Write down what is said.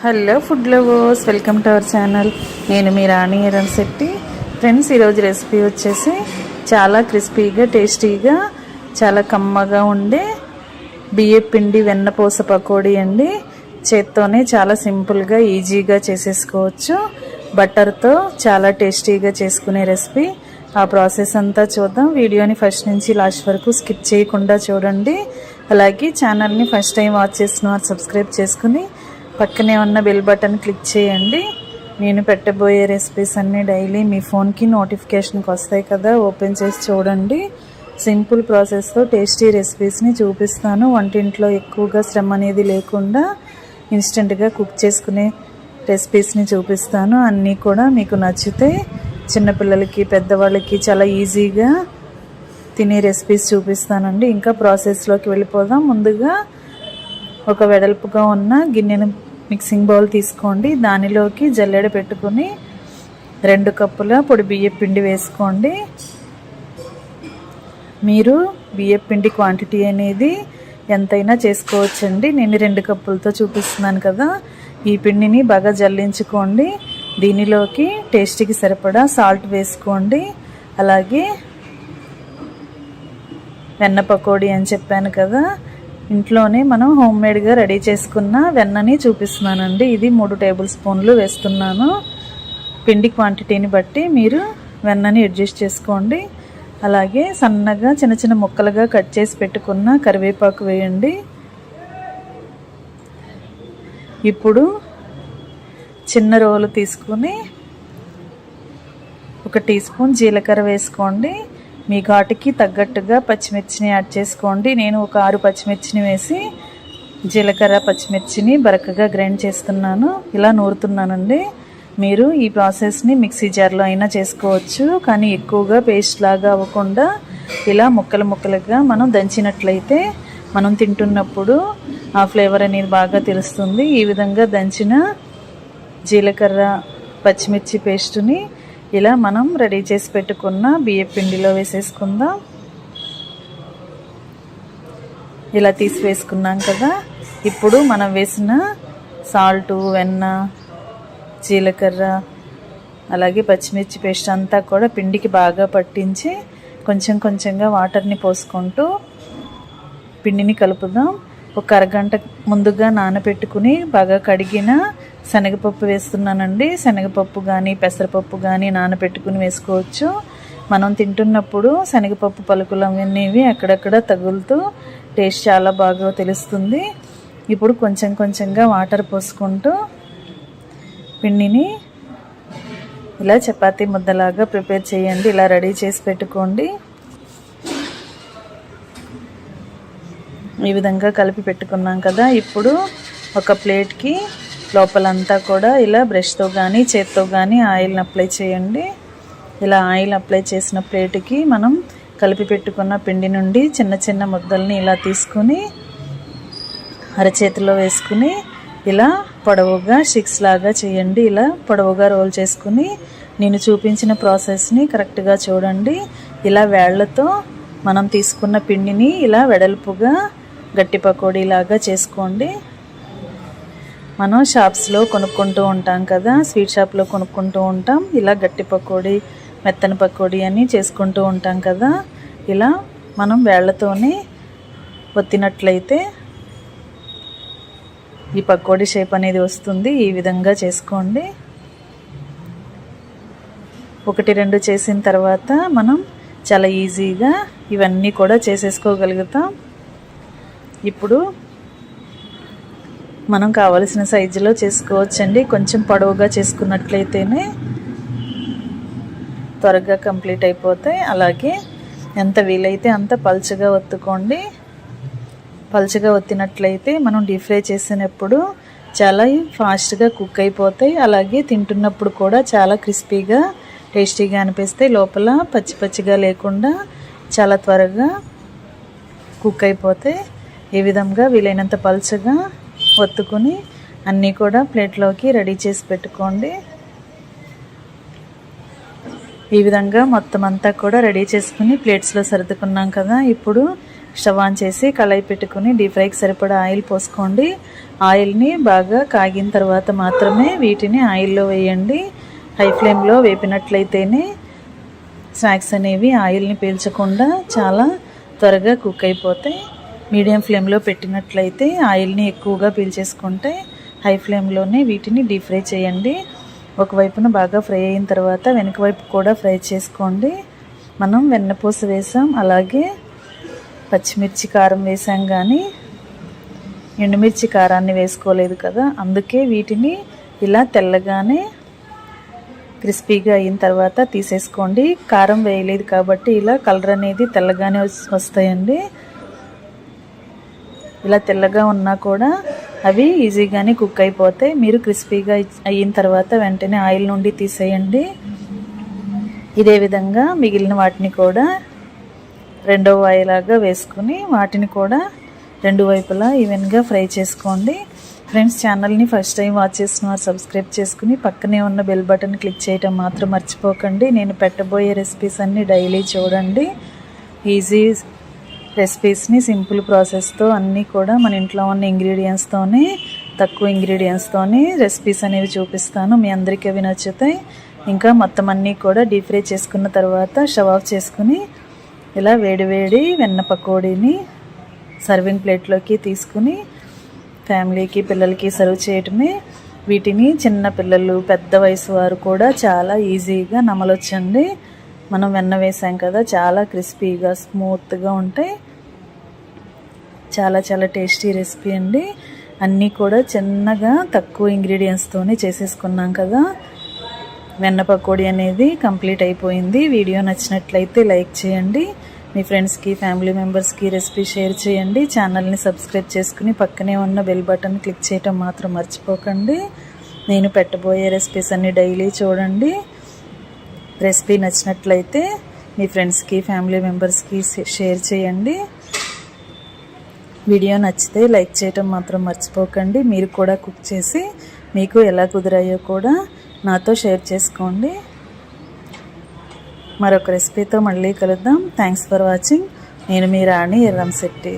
Hello food lovers, welcome to our channel. నేను మీ రాణి Eramsetti. Friends, ఈరోజు recipe వచ్చేసి చాలా క్రిస్పీగా, టేస్టీగా, చాలా కమ్మగా ఉండే బియ్యం పిండి వెన్నపూస పకోడీ అండి. చేత్తోనే చాలా సింపుల్గా, ఈజీగా చేసేసుకోవచ్చు. బటర్తో చాలా టేస్టీగా చేసుకునే రెసిపీ. ఆ ప్రాసెస్ అంతా చూద్దాం. వీడియోని ఫస్ట్ నుంచి లాస్ట్ వరకు స్కిప్ చేయకుండా చూడండి. అలాగే ఛానల్ని ఫస్ట్ టైం వాచ్ చేసిన వారు సబ్స్క్రైబ్ చేసుకుని పక్కనే ఉన్న బెల్ బటన్ క్లిక్ చేయండి. నేను పెట్టబోయే రెసిపీస్ అన్నీ డైలీ మీ ఫోన్కి నోటిఫికేషన్కి వస్తాయి కదా, ఓపెన్ చేసి చూడండి. సింపుల్ ప్రాసెస్తో టేస్టీ రెసిపీస్ని చూపిస్తాను. వంటింట్లో ఎక్కువగా శ్రమ అనేది లేకుండా ఇన్స్టెంట్గా కుక్ చేసుకునే రెసిపీస్ని చూపిస్తాను. అన్నీ కూడా మీకు నచ్చితే చిన్నపిల్లలకి, పెద్దవాళ్ళకి చాలా ఈజీగా తినే రెసిపీస్ చూపిస్తానండి. ఇంకా ప్రాసెస్లోకి వెళ్ళిపోదాం. ముందుగా ఒక వెడల్పుగా ఉన్న గిన్నెను మిక్సింగ్ బౌల్ తీసుకోండి. దానిలోకి జల్లెడ పెట్టుకుని 2 కప్పుల పొడి బియ్యం పిండి వేసుకోండి. మీరు బియ్యం పిండి క్వాంటిటీ అనేది ఎంతైనా చేసుకోవచ్చండి. నేను 2 కప్పులతో చూపిస్తున్నాను కదా. ఈ పిండిని బాగా జల్లించుకోండి. దీనిలోకి టేస్ట్కి సరిపడా సాల్ట్ వేసుకోండి. అలాగే వెన్న పకోడీ అని చెప్పాను కదా, ఇంట్లోనే మనం హోమ్ మేడ్గా రెడీ చేసుకున్న వెన్నని చూపిస్తున్నానండి. ఇది 3 టేబుల్ స్పూన్లు వేస్తున్నాను. పిండి క్వాంటిటీని బట్టి మీరు వెన్నని అడ్జస్ట్ చేసుకోండి. అలాగే సన్నగా చిన్న చిన్న ముక్కలుగా కట్ చేసి పెట్టుకున్న కరివేపాకు వేయండి. ఇప్పుడు చిన్న రోలు తీసుకుని 1 టీ స్పూన్ జీలకర్ర వేసుకోండి. మీ ఘాటుకి తగ్గట్టుగా పచ్చిమిర్చిని యాడ్ చేసుకోండి. నేను ఒక 6 పచ్చిమిర్చిని వేసి జీలకర్ర పచ్చిమిర్చిని బరకగా గ్రైండ్ చేస్తున్నాను. ఇలా నూరుతున్నానండి. మీరు ఈ ప్రాసెస్ని మిక్సీ జార్లో అయినా చేసుకోవచ్చు, కానీ ఎక్కువగా పేస్ట్ లాగా అవ్వకుండా ఇలా ముక్కలు ముక్కలుగా మనం దంచినట్లయితే మనం తింటున్నప్పుడు ఆ ఫ్లేవర్ అనేది బాగా తెలుస్తుంది. ఈ విధంగా దంచిన జీలకర్ర పచ్చిమిర్చి పేస్టుని ఇలా మనం రెడీ చేసి పెట్టుకున్న బియ్యం పిండిలో వేసేసుకుందాం. ఇలా తీసి వేసుకున్నాం కదా. ఇప్పుడు మనం వేసిన సాల్టు, వెన్న, జీలకర్ర, అలాగే పచ్చిమిర్చి పేస్ట్ అంతా కూడా పిండికి బాగా పట్టించి కొంచెం కొంచెంగా వాటర్ని పోసుకుంటూ పిండిని కలుపుదాం. ఒక అరగంట ముందుగా నానబెట్టుకుని బాగా కడిగిన శనగపప్పు వేస్తున్నానండి. శనగపప్పు కానీ పెసరపప్పు కానీ నానబెట్టుకుని వేసుకోవచ్చు. మనం తింటున్నప్పుడు శనగపప్పు పలుకులు అనేవి అక్కడక్కడ తగులుతూ టేస్ట్ చాలా బాగా తెలుస్తుంది. ఇప్పుడు కొంచెం కొంచెంగా వాటర్ పోసుకుంటూ పిండిని ఇలా చపాతీ ముద్దలాగా ప్రిపేర్ చేయండి. ఇలా రెడీ చేసి పెట్టుకోండి. ఈ విధంగా కలిపి పెట్టుకున్నాం కదా. ఇప్పుడు ఒక ప్లేట్కి లోపలంతా కూడా ఇలా బ్రష్తో కానీ చేత్తో కానీ ఆయిల్ని అప్లై చేయండి. ఇలా ఆయిల్ అప్లై చేసిన ప్లేట్కి మనం కలిపి పెట్టుకున్న పిండి నుండి చిన్న చిన్న ముద్దల్ని ఇలా తీసుకుని అరచేతిలో వేసుకుని ఇలా పొడవుగా స్టిక్స్ లాగా చేయండి. ఇలా పొడవుగా రోల్ చేసుకుని నేను చూపించిన ప్రాసెస్ని కరెక్ట్గా చూడండి. ఇలా వేళ్లతో మనం తీసుకున్న పిండిని ఇలా వెడల్పుగా గట్టి పకోడీలాగా చేసుకోండి. మనం షాప్స్లో కొనుక్కుంటూ ఉంటాం కదా, స్వీట్ షాప్లో కొనుక్కుంటూ ఉంటాం. ఇలా గట్టి పకోడీ, మెత్తని పకోడీ అని చేసుకుంటూ ఉంటాం కదా. ఇలా మనం వేళ్లతోనే ఒత్తినట్లయితే ఈ పకోడీ షేప్ అనేది వస్తుంది. ఈ విధంగా చేసుకోండి. 1-2 చేసిన తర్వాత మనం చాలా ఈజీగా ఇవన్నీ కూడా చేసేసుకోగలుగుతాం. ఇప్పుడు మనం కావలసిన సైజులో చేసుకోవచ్చండి. కొంచెం పొడవుగా చేసుకున్నట్లయితేనే త్వరగా కంప్లీట్ అయిపోతాయి. అలాగే ఎంత వీలైతే అంత పల్చగా ఒత్తుకోండి. పల్చగా ఒత్తినట్లయితే మనం డీప్ ఫ్రై చేసినప్పుడు చాలా ఫాస్ట్గా కుక్ అయిపోతాయి. అలాగే తింటున్నప్పుడు కూడా చాలా క్రిస్పీగా, టేస్టీగా అనిపిస్తాయి. లోపల పచ్చి పచ్చిగా లేకుండా చాలా త్వరగా కుక్ అయిపోతాయి. ఈ విధంగా వీలైనంత పల్చగా ఒత్తుకుని అన్నీ కూడా ప్లేట్లోకి రెడీ చేసి పెట్టుకోండి. ఈ విధంగా మొత్తం అంతా కూడా రెడీ చేసుకుని ప్లేట్స్లో సర్దుకున్నాం కదా. ఇప్పుడు స్టవ్ ఆన్ చేసి కళాయి పెట్టుకుని డీప్ ఫ్రైకి సరిపడా ఆయిల్ పోసుకోండి. ఆయిల్ని బాగా కాగిన తర్వాత మాత్రమే వీటిని ఆయిల్లో వేయండి. హై ఫ్లేమ్లో వేపినట్లయితేనే స్నాక్స్ అనేవి ఆయిల్ని పీల్చకుండా చాలా త్వరగా కుక్ అయిపోతాయి. మీడియం ఫ్లేమ్లో పెట్టినట్లయితే ఆయిల్ని ఎక్కువగా పీల్చేసుకుంటే హై ఫ్లేమ్లోనే వీటిని డీప్ ఫ్రై చేయండి. ఒకవైపున బాగా ఫ్రై అయిన తర్వాత వెనక వైపు కూడా ఫ్రై చేసుకోండి. మనం వెన్నపూస వేసాం, అలాగే పచ్చిమిర్చి కారం వేసాం, కానీ ఎండుమిర్చి కారాన్ని వేసుకోలేదు కదా, అందుకే వీటిని ఇలా తెల్లగానే క్రిస్పీగా అయిన తర్వాత తీసేసుకోండి. కారం వేయలేదు కాబట్టి ఇలా కలర్ అనేది తెల్లగానే వస్తాయండి. ఇలా తెల్లగా ఉన్నా కూడా అవి ఈజీగానే కుక్ అయిపోతాయి. మీరు క్రిస్పీగా అయిన తర్వాత వెంటనే ఆయిల్ నుండి తీసేయండి. ఇదే విధంగా మిగిలిన వాటిని కూడా రెండవ వాయిలాగా వేసుకుని వాటిని కూడా రెండు వైపులా ఈవెన్గా ఫ్రై చేసుకోండి. ఫ్రెండ్స్, ఛానల్ని ఫస్ట్ టైం వాచ్ చేసిన వారు సబ్స్క్రైబ్ చేసుకుని పక్కనే ఉన్న బెల్ బటన్ క్లిక్ చేయడం మాత్రం మర్చిపోకండి. నేను పెట్టబోయే రెసిపీస్ అన్నీ డైలీ చూడండి. ఈజీ రెసిపీస్ని సింపుల్ ప్రాసెస్తో అన్నీ కూడా మన ఇంట్లో ఉన్న ఇంగ్రీడియంట్స్తోనే, తక్కువ ఇంగ్రీడియంట్స్తోనే రెసిపీస్ అనేవి చూపిస్తాను. మీ అందరికీ అవి నచ్చుతాయి. ఇంకా మొత్తం అన్నీ కూడా డీప్ ఫ్రై చేసుకున్న తర్వాత స్టవ్ ఆఫ్ చేసుకుని ఇలా వేడివేడి వెన్న పకోడీని సర్వింగ్ ప్లేట్లోకి తీసుకుని ఫ్యామిలీకి, పిల్లలకి సర్వ్ చేయటమే. వీటిని చిన్న పిల్లలు, పెద్ద వయసు వారు కూడా చాలా ఈజీగా నమలొచ్చండి. మనం వెన్న వేసాం కదా, చాలా క్రిస్పీగా స్మూత్గా ఉంటాయి. చాలా చాలా టేస్టీ రెసిపీ అండి. అన్నీ కూడా చిన్నగా తక్కువ ఇంగ్రీడియంట్స్తోనే చేసేసుకున్నాం కదా. వెన్న పకోడీ అనేది కంప్లీట్ అయిపోయింది. వీడియో నచ్చినట్లయితే లైక్ చేయండి. మీ ఫ్రెండ్స్కి, ఫ్యామిలీ మెంబర్స్కి రెసిపీ షేర్ చేయండి. ఛానల్ని సబ్స్క్రైబ్ చేసుకుని పక్కనే ఉన్న బెల్ బటన్ క్లిక్ చేయటం మాత్రం మర్చిపోకండి. నేను పెట్టబోయే రెసిపీస్ అన్నీ డైలీ చూడండి. రెసిపీ నచ్చినట్లయితే మీ ఫ్రెండ్స్కి, ఫ్యామిలీ మెంబర్స్కి షేర్ చేయండి. వీడియో నచ్చితే లైక్ చేయటం మాత్రం మర్చిపోకండి. మీరు కూడా కుక్ చేసి మీకు ఎలా కుదిరాయో కూడా నాతో షేర్ చేసుకోండి. మరొక రెసిపీతో మళ్ళీ కలుద్దాం. Thanks for watching. నేను మీ రాణి ఎర్రంశెట్టి.